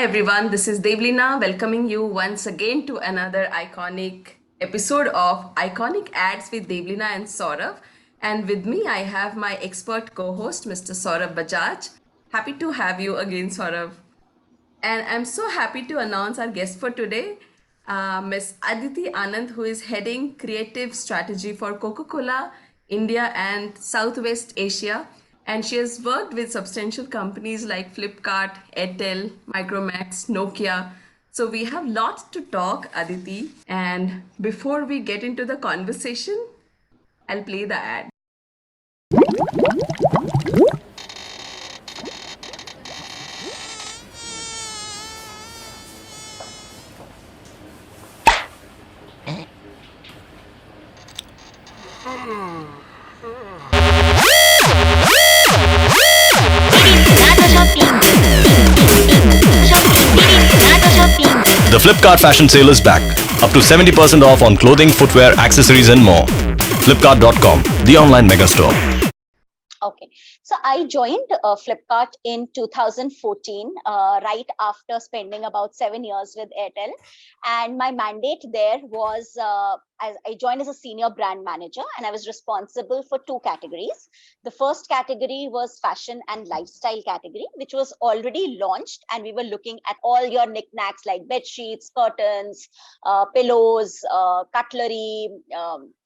everyone, this is Devleena welcoming you once again to another iconic episode of Iconic Ads with Devleena and Saurabh. And with me, I have my expert co host, Mr. Saurabh Bajaj. Happy to have you again, Saurabh. And I'm so happy to announce our guest for today, Ms. Aditi Anand, who is heading creative strategy for Coca Cola, India, and Southwest Asia. And she has worked with substantial companies like Flipkart, Airtel, Micromax, Nokia. So we have lots to talk, Aditi. And before we get into the conversation, I'll play the ad. The Flipkart fashion sale is back. Up to 70% off on clothing, footwear, accessories, and more. Flipkart.com, the online megastore. Okay, so I joined Flipkart in 2014, right after spending about 7 years with Airtel. And my mandate there was I joined as a senior brand manager, and I was responsible for two categories. The first category was fashion and lifestyle category, which was already launched, and we were looking at all your knickknacks like bed sheets, curtains, pillows, cutlery,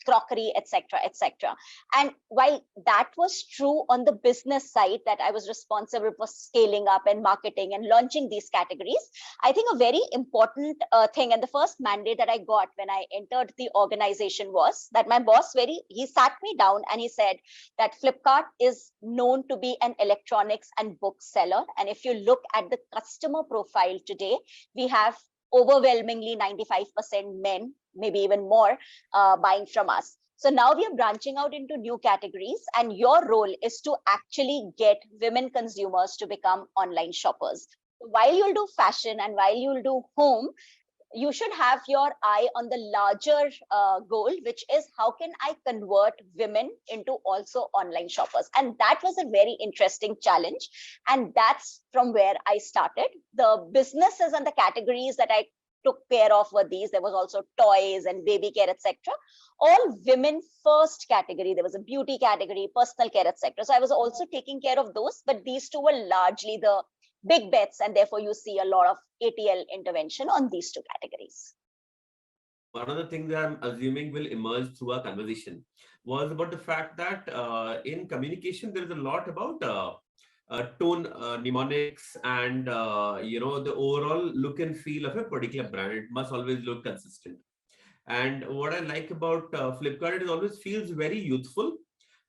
crockery, etc., etc. And while that was true on the business side, that I was responsible for scaling up and marketing and launching these categories, I think a very important thing, and the first mandate that I got when I entered the organization, was that my boss he sat me down and he said that Flipkart is known to be an electronics and book seller. And if you look at the customer profile today, we have overwhelmingly 95% men, maybe even more, buying from us. So now we are branching out into new categories, and your role is to actually get women consumers to become online shoppers. While you'll do fashion and while you'll do home, you should have your eye on the larger goal, which is how can I convert women into also online shoppers? And that was a very interesting challenge. And that's from where I started. The businesses and the categories that I took care of were these. There was also toys and baby care, etc. All women first category. There was a beauty category, personal care, etc. So I was also taking care of those, but these two were largely the big bets, and therefore you see a lot of ATL intervention on these two categories. One of the things that I'm assuming will emerge through our conversation was about the fact that in communication, there is a lot about tone, mnemonics, and the overall look and feel of a particular brand. It must always look consistent. And what I like about Flipkart, it always feels very youthful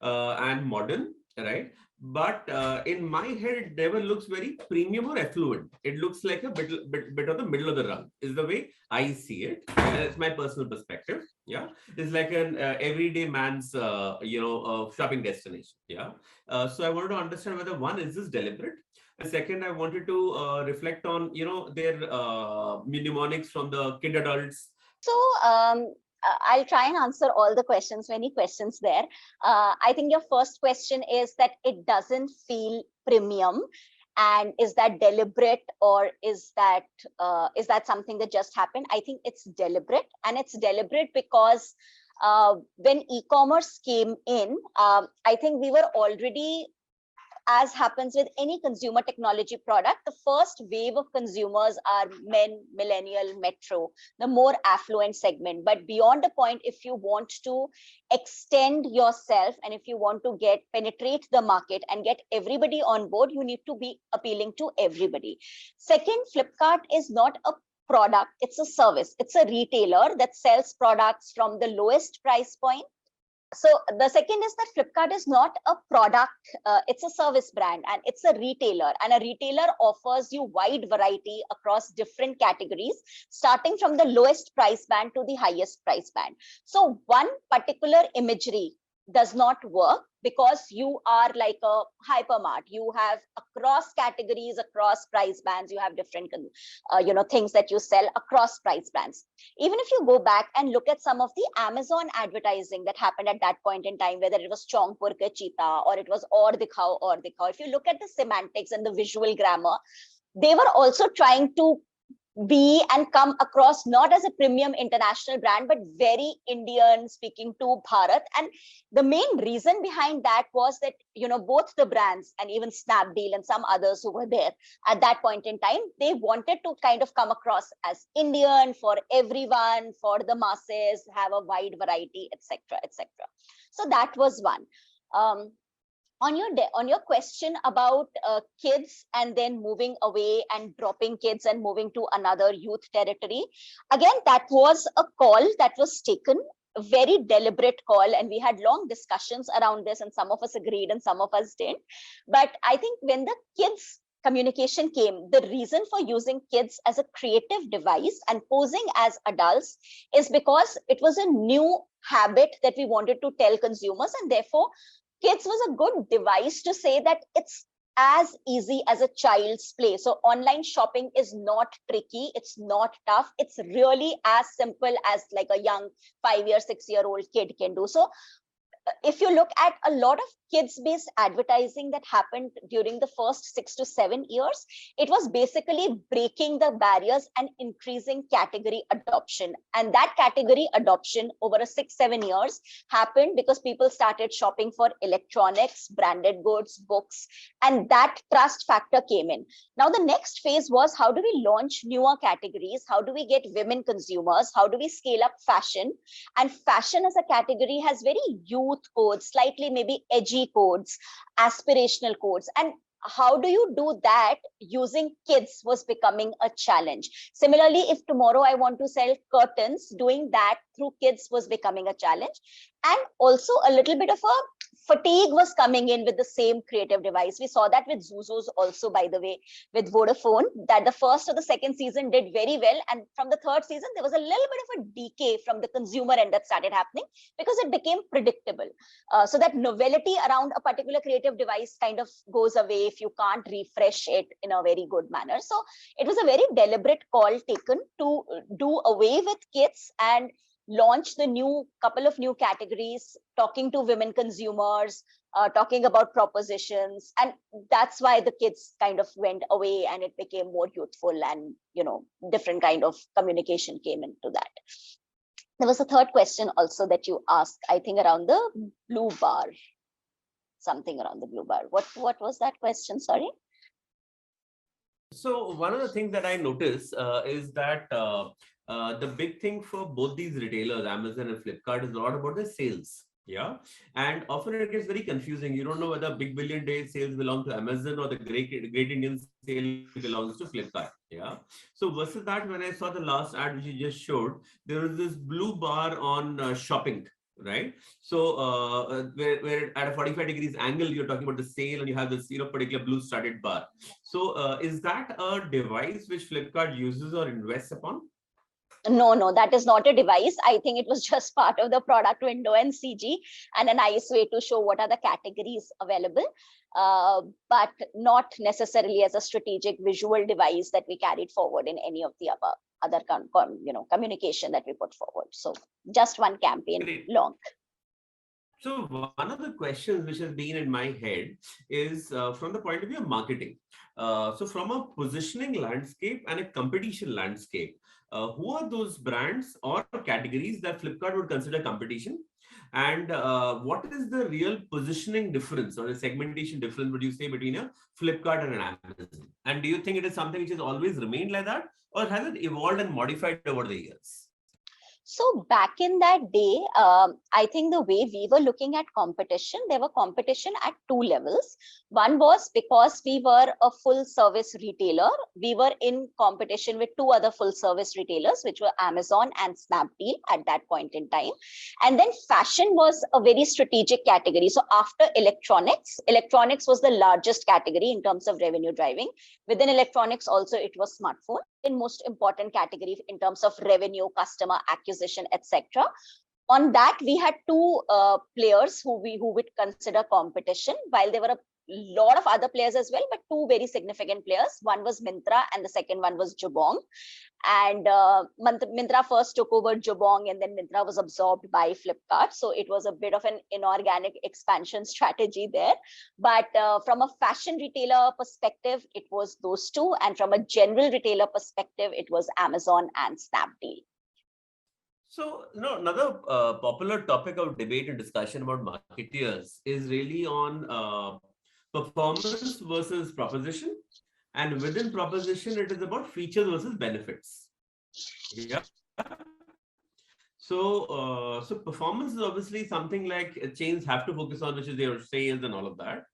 and modern, right? But in my head, it never looks very premium or affluent. It looks like a bit of the middle of the rung, is the way I see it. And it's my personal perspective. Yeah, it's like an everyday man's shopping destination. Yeah. So I wanted to understand whether one, is this deliberate? And second, I wanted to reflect on their mnemonics from the kid adults. So I'll try and answer all the questions, many questions there. I think your first question is that it doesn't feel premium. And is that deliberate, or is that something that just happened? I think it's deliberate, and it's deliberate because when e-commerce came in, I think we were already, as happens with any consumer technology product, the first wave of consumers are men, millennial, metro, the more affluent segment. But beyond a point, if you want to extend yourself and if you want to penetrate the market and get everybody on board, you need to be appealing to everybody. Second, Flipkart is not a product, it's a service. It's a retailer that sells products from the lowest price point. So the second is that Flipkart is not a product, it's a service brand, and it's a retailer, and a retailer offers you wide variety across different categories, starting from the lowest price band to the highest price band. So one particular imagery does not work because you are like a hypermart. You have across categories, across price bands, you have different things that you sell across price bands. Even if you go back and look at some of the Amazon advertising that happened at that point in time, whether it was Chongpur Ke Cheetah or it was Aur Dikhao, if you look at the semantics and the visual grammar, they were also trying to be and come across not as a premium international brand, but very Indian, speaking to Bharat. And the main reason behind that was that, both the brands and even Snapdeal and some others who were there at that point in time, they wanted to kind of come across as Indian for everyone, for the masses, have a wide variety, etc., etc. So that was one. On your question about kids and then moving away and dropping kids and moving to another youth territory, again, that was a call that was taken, a very deliberate call, and we had long discussions around this, and some of us agreed and some of us didn't. But I think when the kids communication came, the reason for using kids as a creative device and posing as adults is because it was a new habit that we wanted to tell consumers, and therefore kids was a good device to say that it's as easy as a child's play. So online shopping is not tricky, it's not tough, it's really as simple as like a young 5-year, 6-year-old kid can do. So if you look at a lot of kids-based advertising that happened during the first 6 to 7 years, it was basically breaking the barriers and increasing category adoption. And that category adoption over a 6-7 years happened because people started shopping for electronics, branded goods, books, and that trust factor came in. Now, the next phase was, how do we launch newer categories? How do we get women consumers? How do we scale up fashion? And fashion as a category has very youth codes, slightly maybe edgy codes, aspirational codes. And how do you do that using kids was becoming a challenge. Similarly, if tomorrow I want to sell curtains, doing that through kids was becoming a challenge. And also a little bit of a fatigue was coming in with the same creative device. We saw that with Zuzu's also, by the way, with Vodafone, that the first or the second season did very well. And from the third season, there was a little bit of a decay from the consumer end that started happening because it became predictable. So that novelty around a particular creative device kind of goes away if you can't refresh it in a very good manner. So it was a very deliberate call taken to do away with kids and launch the couple of new categories, talking to women consumers, talking about propositions. And that's why the kids kind of went away and it became more youthful, and different kind of communication came into that. There was a third question also that you asked, I think around the blue bar, something around the blue bar. What was that question? Sorry. So one of the things that I notice is that the big thing for both these retailers, Amazon and Flipkart, is a lot about the sales. Yeah. And often it gets very confusing. You don't know whether Big Billion Day sales belong to Amazon or the Great Indian Sale belongs to Flipkart. Yeah. So versus that, when I saw the last ad which you just showed, there was this blue bar on shopping. Right. So where at a 45 degrees angle, you're talking about the sale and you have this particular blue studded bar. So is that a device which Flipkart uses or invests upon? No, that is not a device. I think it was just part of the product window and CG and a nice way to show what are the categories available, but not necessarily as a strategic visual device that we carried forward in any of the other communication that we put forward. So just one campaign. Great. Long. So one of the questions which has been in my head is from the point of view of marketing. So from a positioning landscape and a competition landscape, who are those brands or categories that Flipkart would consider competition? And what is the real positioning difference or the segmentation difference, would you say, between a Flipkart and an Amazon? And do you think it is something which has always remained like that, or has it evolved and modified over the years? So back in that day, I think the way we were looking at competition, there were competition at two levels. One was because we were a full service retailer. We were in competition with two other full service retailers, which were Amazon and Snapdeal at that point in time. And then fashion was a very strategic category. So after electronics was the largest category in terms of revenue driving. Within electronics also, it was smartphone. In most important category in terms of revenue, customer acquisition, etc. On that, we had two players who we would consider competition, while there were lot of other players as well, but two very significant players. One was Myntra and the second one was Jabong. And Myntra first took over Jabong, and then Myntra was absorbed by Flipkart. So it was a bit of an inorganic expansion strategy there. But from a fashion retailer perspective, it was those two. And from a general retailer perspective, it was Amazon and Snapdeal. So, another popular topic of debate and discussion about marketeers is really on performance versus proposition. And within proposition, it is about features versus benefits. Yeah. So performance is obviously something like chains have to focus on, which is their sales and all of that.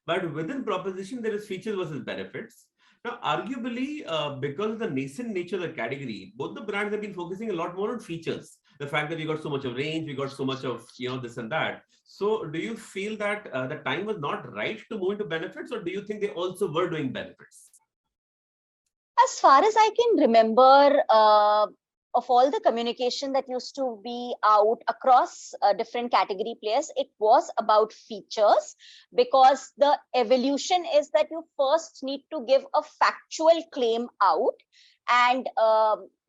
But within proposition, there is features versus benefits. Now, arguably, because of the nascent nature of the category, both the brands have been focusing a lot more on features. The fact that we got so much of range, we got so much of this and that. So, do you feel that the time was not right to move into benefits, or do you think they also were doing benefits? As far as I can remember, of all the communication that used to be out across different category players, it was about features, because the evolution is that you first need to give a factual claim out and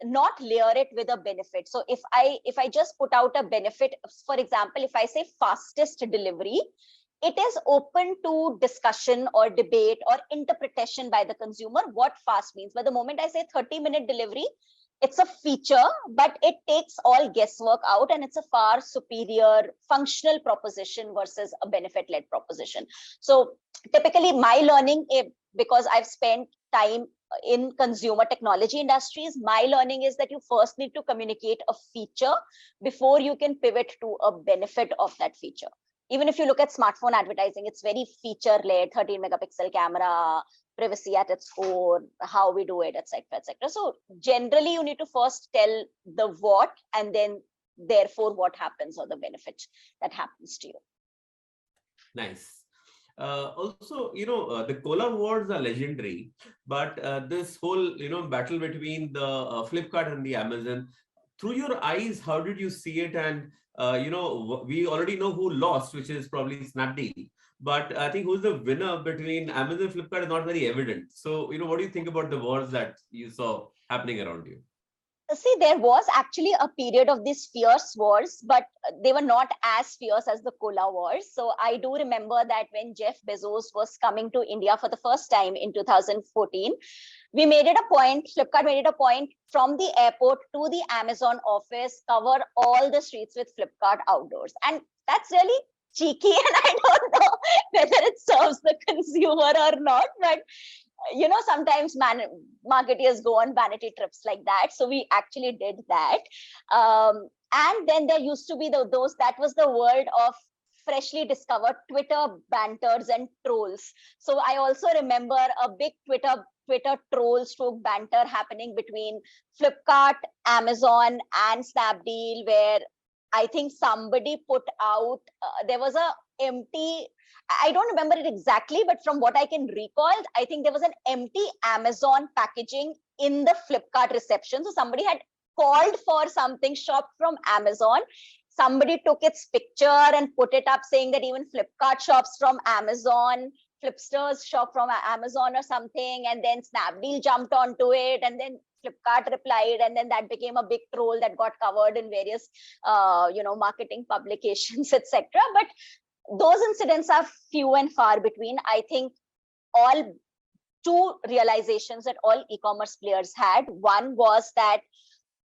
not layer it with a benefit. So if I just put out a benefit, for example, if I say fastest delivery, it is open to discussion or debate or interpretation by the consumer what fast means. But the moment I say 30-minute delivery, it's a feature, but it takes all guesswork out, and it's a far superior functional proposition versus a benefit-led proposition. So typically my learning, because I've spent time in consumer technology industries, my learning is that you first need to communicate a feature before you can pivot to a benefit of that feature. Even if you look at smartphone advertising, it's very feature-led, 13 megapixel camera, privacy at its core, how we do it, etc., etc. So generally, you need to first tell the what, and then therefore what happens, or the benefit that happens to you. Nice. Also, the cola wars are legendary, but this whole, battle between the Flipkart and the Amazon, through your eyes, how did you see it? And, we already know who lost, which is probably Snapdeal. But I think who's the winner between Amazon and Flipkart is not very evident. So, what do you think about the wars that you saw happening around you? See, there was actually a period of these fierce wars, but they were not as fierce as the cola wars. So I do remember that when Jeff Bezos was coming to India for the first time in 2014, we made it a point, Flipkart made it a point, from the airport to the Amazon office, cover all the streets with Flipkart outdoors. And that's really cheeky, and I don't know whether it serves the consumer or not, but sometimes marketeers go on vanity trips like that. So we actually did that. And then there used to be that was the world of freshly discovered Twitter banters and trolls. So I also remember a big Twitter troll stroke banter happening between Flipkart, Amazon, and Snapdeal, where I think somebody put out, there was a empty, I don't remember it exactly, but from what I can recall, I think there was an empty Amazon packaging in the Flipkart reception. So somebody had called for something shopped from Amazon. Somebody took its picture and put it up saying that even Flipkart shops from Amazon, Flipsters shop from Amazon or something. And then Snapdeal jumped onto it, and then Flipkart replied, and then that became a big troll that got covered in various, marketing publications, etc. But those incidents are few and far between. I think two realizations that all e-commerce players had. One was that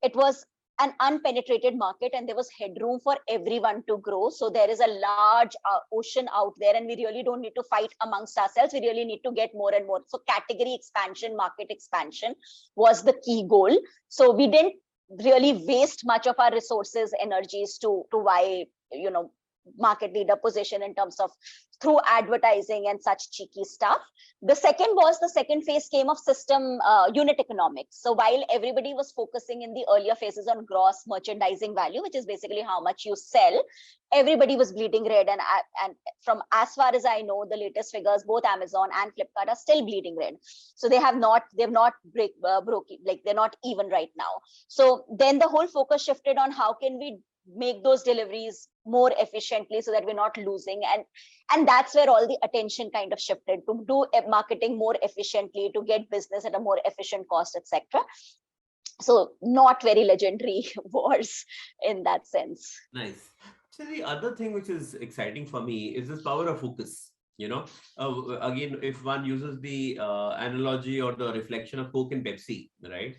it was an unpenetrated market and there was headroom for everyone to grow. So there is a large ocean out there, and we really don't need to fight amongst ourselves. We really need to get more and more. So category expansion, market expansion was the key goal. So we didn't really waste much of our resources, energies to why, market leader position in terms of through advertising and such cheeky stuff. The second phase came of system unit economics. So while everybody was focusing in the earlier phases on gross merchandising value, which is basically how much you sell, everybody was bleeding red. And from as far as I know, the latest figures, both Amazon and Flipkart are still bleeding red. So they've not broke, like they're not even right now. So then the whole focus shifted on how can we make those deliveries more efficiently so that we're not losing. And that's where all the attention kind of shifted to do marketing more efficiently, to get business at a more efficient cost, etc. So not very legendary wars in that sense. Nice. So the other thing which is exciting for me is this power of focus. Again, if one uses the analogy or the reflection of Coke and Pepsi, right?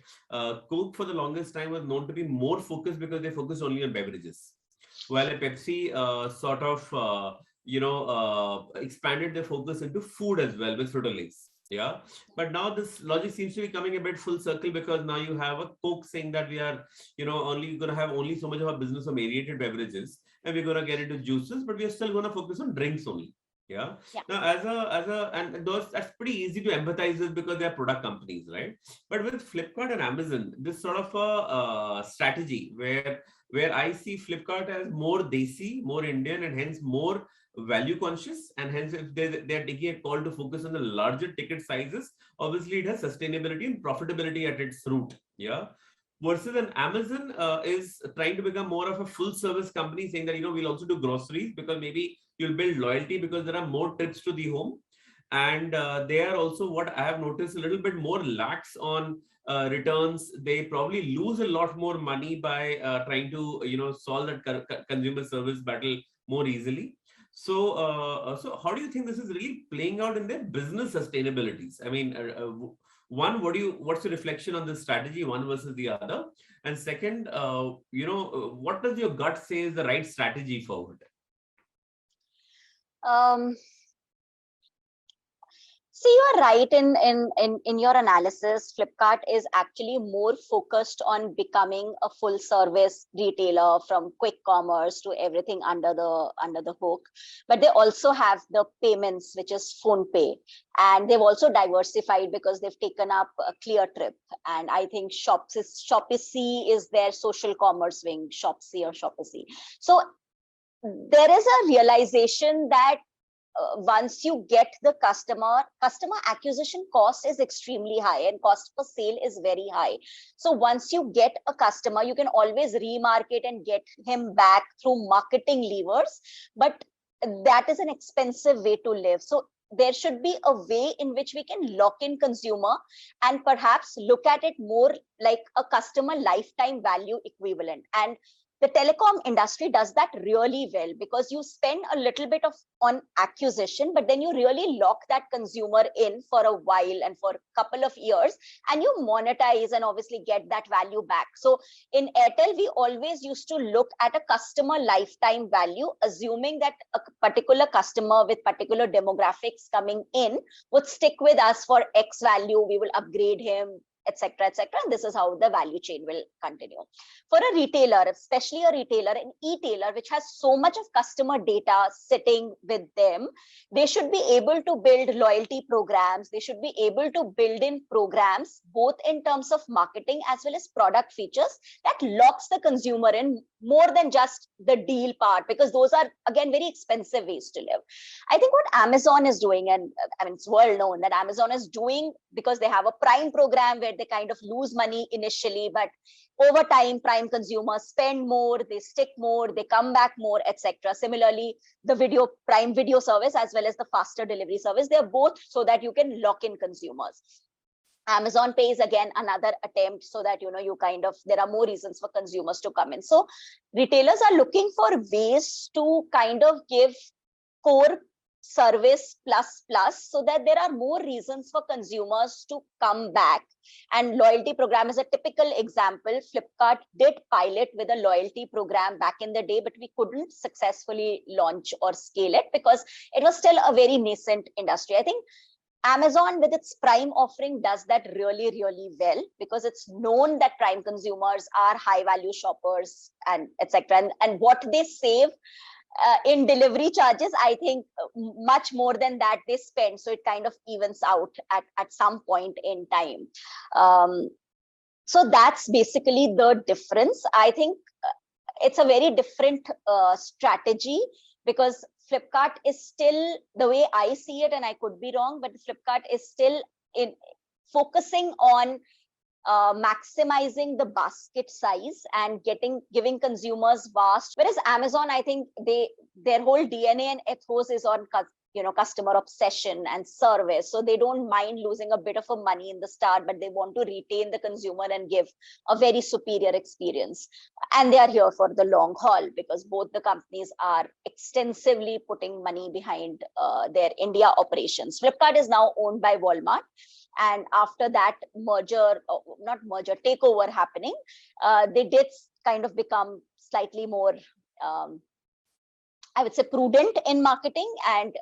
Coke for the longest time was known to be more focused because they focused only on beverages, while a Pepsi expanded their focus into food as well with Frito-Lays. Yeah, but now this logic seems to be coming a bit full circle, because now you have a Coke saying that we are, only going to have only so much of a business of aerated beverages, and we're going to get into juices, but we are still going to focus on drinks only. Yeah. Yeah. Now, and those, that's pretty easy to empathize with because they are product companies, right? But with Flipkart and Amazon, this sort of a strategy where I see Flipkart as more desi, more Indian, and hence more value conscious, and hence if they're taking a call to focus on the larger ticket sizes, obviously it has sustainability and profitability at its root. Yeah. Versus an Amazon is trying to become more of a full service company, saying that, we'll also do groceries, because maybe you'll build loyalty because there are more trips to the home. And they are also, what I have noticed, a little bit more lax on returns. They probably lose a lot more money by trying to solve that consumer service battle more easily. So how do you think this is really playing out in their business sustainabilities? I mean, one, what's your reflection on this strategy, one versus the other? And second, what does your gut say is the right strategy forward? So you are right in your analysis. Flipkart is actually more focused on becoming a full service retailer, from quick commerce to everything under the hook. But they also have the payments, which is phone pay, and they've also diversified because they've taken up a Clear Trip, and I think Shopee is their social commerce wing, Shopsy or Shopee. So there is a realization that once you get the customer acquisition cost is extremely high and cost per sale is very high. So once you get a customer, you can always remarket and get him back through marketing levers, but that is an expensive way to live. So there should be a way in which we can lock in consumer and perhaps look at it more like a customer lifetime value equivalent. And the telecom industry does that really well, because you spend a little bit on acquisition, but then you really lock that consumer in for a while and for a couple of years, and you monetize and obviously get that value back. So in Airtel, we always used to look at a customer lifetime value, assuming that a particular customer with particular demographics coming in would stick with us for X value. We will upgrade him, etc., etc. And this is how the value chain will continue. For a retailer, especially a retailer, an e-tailer, which has so much of customer data sitting with them, they should be able to build loyalty programs. They should be able to build in programs, both in terms of marketing as well as product features, that locks the consumer in more than just the deal part, because those are, again, very expensive ways to live. I think what Amazon is doing, and I mean, it's well known that Amazon is doing, because they have a Prime program where they kind of lose money initially, but over time, Prime consumers spend more, they stick more, they come back more, etc. Similarly, the Prime video service as well as the faster delivery service, they're both so that you can lock in consumers. Amazon Pay is again another attempt so that you kind of, there are more reasons for consumers to come in. So retailers are looking for ways to kind of give core service plus so that there are more reasons for consumers to come back. And loyalty program is a typical example. Flipkart did pilot with a loyalty program back in the day, but we couldn't successfully launch or scale it because it was still a very nascent industry. I think Amazon with its Prime offering does that really, really well, because it's known that Prime consumers are high value shoppers and etc. And what they save in delivery charges, I think much more than that they spend. So it kind of evens out at some point in time. So that's basically the difference. I think it's a very different strategy, because Flipkart is still, the way I see it, and I could be wrong, but Flipkart is still in focusing on maximizing the basket size and giving consumers vast. Whereas Amazon, I think their whole DNA and ethos is on customer obsession and service. So they don't mind losing a bit of a money in the start, but they want to retain the consumer and give a very superior experience. And they are here for the long haul, because both the companies are extensively putting money behind their India operations. Flipkart is now owned by Walmart. And after that takeover happening, they did kind of become slightly more, I would say, prudent in marketing and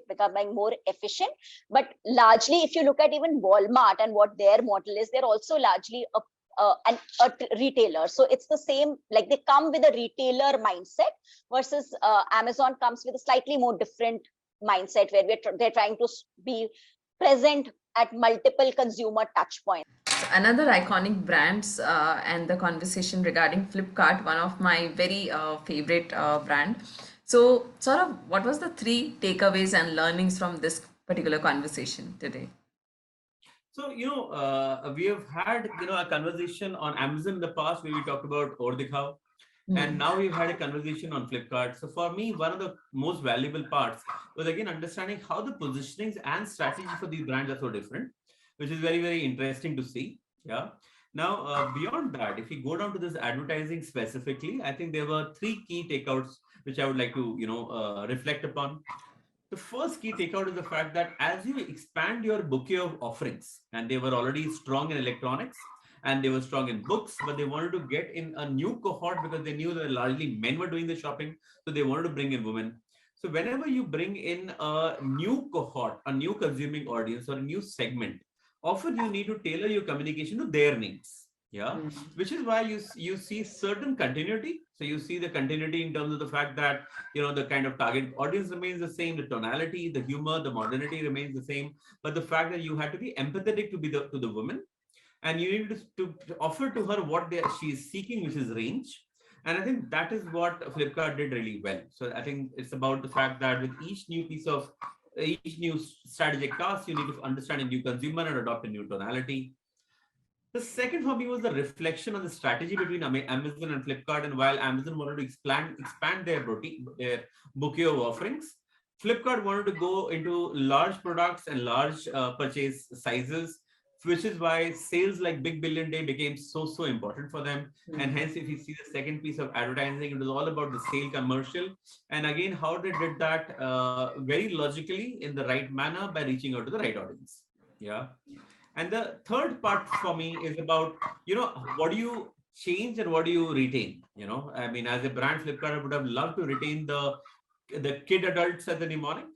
becoming more efficient. But largely, if you look at even Walmart and what their model is, they're also largely a retailer. So it's the same, like they come with a retailer mindset, versus Amazon comes with a slightly more different mindset, where they're trying to be present at multiple consumer touch points. Another iconic brands and the conversation regarding Flipkart, one of my very favorite brand. So, Saurabh, what was the 3 takeaways and learnings from this particular conversation today? So, we have had, a conversation on Amazon in the past where we talked about Aur Dikhao, and now we've had a conversation on Flipkart. So for me, one of the most valuable parts was again understanding how the positionings and strategy for these brands are so different, which is very, very interesting to see. Yeah. Now, beyond that, if we go down to this advertising specifically, I think there were 3 key takeouts which I would like to, reflect upon. The first key takeout is the fact that as you expand your bouquet of offerings, and they were already strong in electronics and they were strong in books, but they wanted to get in a new cohort because they knew that largely men were doing the shopping. So they wanted to bring in women. So whenever you bring in a new cohort, a new consuming audience, or a new segment, often you need to tailor your communication to their needs. Yeah, which is why you see certain continuity. So you see the continuity in terms of the fact that the kind of target audience remains the same, the tonality, the humor, the modernity remains the same, but the fact that you had to be empathetic to the woman, and you need to offer to her what she is seeking, which is range. And I think that is what Flipkart did really well. So I think it's about the fact that with each new strategic task, you need to understand a new consumer and adopt a new tonality. The second for me was the reflection on the strategy between Amazon and Flipkart. And while Amazon wanted to expand their bouquet of offerings, Flipkart wanted to go into large products and large purchase sizes, which is why sales like Big Billion Day became so important for them. And hence, if you see the second piece of advertising, it was all about the sale commercial. And again, how they did that very logically in the right manner by reaching out to the right audience. Yeah. And the third part for me is about, what do you change and what do you retain? I mean, as a brand, Flipkart would have loved to retain the kid adults as the mnemonic,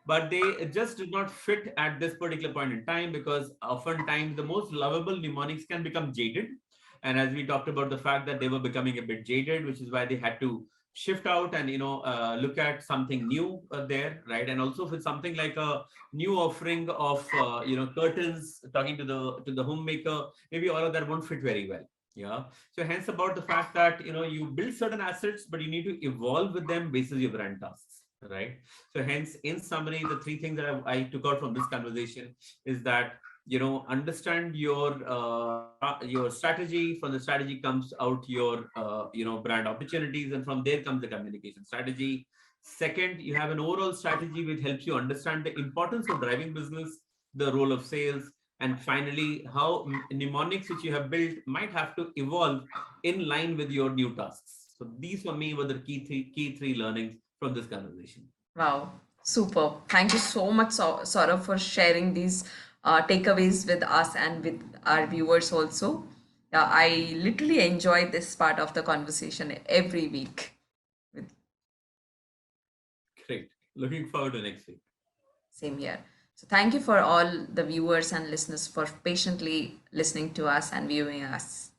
but they just did not fit at this particular point in time, because oftentimes the most lovable mnemonics can become jaded. And as we talked about the fact that they were becoming a bit jaded, which is why they had to shift out and look at something new there, right? And also for something like a new offering of curtains, talking to the homemaker, maybe all of that won't fit very well. Yeah. So hence about the fact that you build certain assets, but you need to evolve with them based on your brand tasks, right? So hence, in summary, the 3 things that I took out from this conversation is that understand your strategy. From the strategy comes out your brand opportunities, and from there comes the communication strategy. Second, you have an overall strategy which helps you understand the importance of driving business, the role of sales, and finally how mnemonics which you have built might have to evolve in line with your new tasks. So these for me were the key three learnings from this conversation. Wow, super. Thank you so much, Saurabh, for sharing these takeaways with us and with our viewers also. Yeah, I literally enjoy this part of the conversation every week. With Great. Looking forward to next week. Same here. So thank you for all the viewers and listeners for patiently listening to us and viewing us.